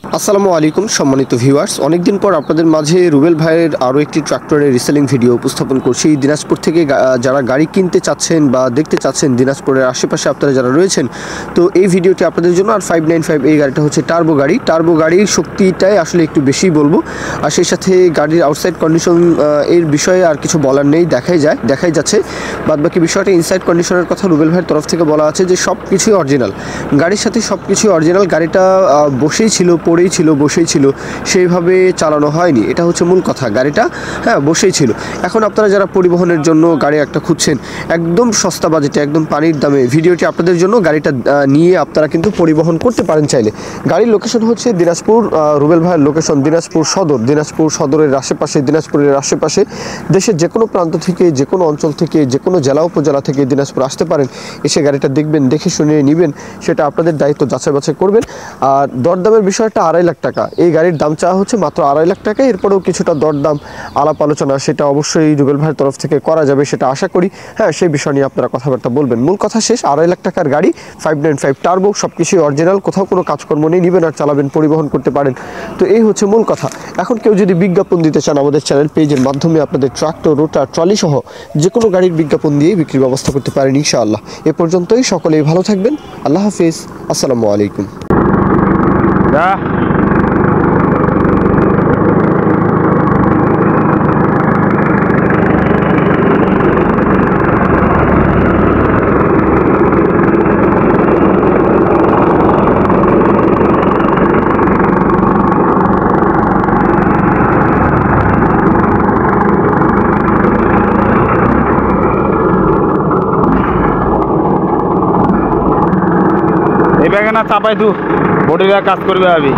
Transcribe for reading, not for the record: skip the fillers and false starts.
আসসালামু আলাইকুম সম্মানিত ভিউয়ার্স, অনেকদিন পর আপনাদের মাঝে রুবেল ভাইয়ের আরও একটি ট্রাক্টরের রিসেলিং ভিডিও উপস্থাপন করছি। দিনাজপুর থেকে যারা গাড়ি কিনতে চাচ্ছেন বা দেখতে চাচ্ছেন, দিনাজপুরের আশেপাশে আপনারা যারা রয়েছেন, তো এই ভিডিওটি আপনাদের জন্য। আর 595 এই গাড়িটা হচ্ছে টার্বো গাড়ি। টার্বো গাড়ির শক্তিটাই আসলে একটু বেশি বলবো, আর সেই সাথে গাড়ির আউটসাইড কন্ডিশন এর বিষয়ে আর কিছু বলার নেই, দেখাই যাচ্ছে। বাদবাকি বিষয়টা ইনসাইড কন্ডিশনের কথা রুবেল ভাইয়ের তরফ থেকে বলা আছে যে সব কিছুই অরিজিনাল, গাড়ির সাথে সব কিছুই অরিজিনাল। গাড়িটা বসেই ছিল, বসেই ছিল, সেইভাবে চালানো হয়নি, এটা হচ্ছে মূল কথা। গাড়িটা বসেই ছিল। এখন আপনারা যারা পরিবহনের জন্য গাড়ি একটা খুঁজছেন একদম সস্তা বাজেটে, একদম পানির দামে, ভিডিওটি আপনাদের জন্য। গাড়িটা নিয়ে আপনারা কিন্তু পরিবহন করতে পারেন চাইলে। গাড়ির লোকেশন হচ্ছে দিনাজপুর, রুবেল ভাইয়ের লোকেশন দিনাজপুর সদর। দিনাজপুর সদরের আশেপাশে, দিনাজপুরের আশেপাশে দেশের যে কোনো প্রান্ত থেকে, যে কোনো অঞ্চল থেকে, যে কোনো জেলা উপজেলা থেকে দিনাজপুর আসতে পারেন। এসে গাড়িটা দেখবেন, দেখে শুনে নেবেন, সেটা আপনাদের দায়িত্ব, যাচাই বাছাই করবেন। আর দরদামের বিষয়টা 2.5 লাখ টাকা। এই গাড়ির দাম চাওয়া হচ্ছে মাত্র 2.5 লাখ টাকা। এরপরেও কিছুটা দরদাম আলাপ আলোচনা সেটা অবশ্যই রুবেল ভাইয়ের তরফ থেকে করা যাবে, সেটা আশা করি। সেই বিষয় নিয়ে আপনারা কথাবার্তা বলবেন। মূল কথা শেষ। 2.5 লাখ টাকার গাড়ি, 595 টার্বো, সব কিছুই অরিজিনাল, কোথাও কোনো কাজকর্ম নেই। নেবেন আর চালাবেন, পরিবহন করতে পারেন। তো এই হচ্ছে মূল কথা। এখন কেউ যদি বিজ্ঞাপন দিতে চান আমাদের চ্যানেল পেজের মাধ্যমে, আপনাদের ট্রাক্টর, রোটার, ট্রলি সহ যে কোনো গাড়ির বিজ্ঞাপন দিয়ে বিক্রির ব্যবস্থা করতে পারেন ইনশাআল্লাহ। এ পর্যন্তই। সকলেই ভালো থাকবেন। আল্লাহ হাফিজ। আসসালামু আলাইকুম। এই ব্যাগে না চাপাই তু বডিরা কাজ করবে আমি।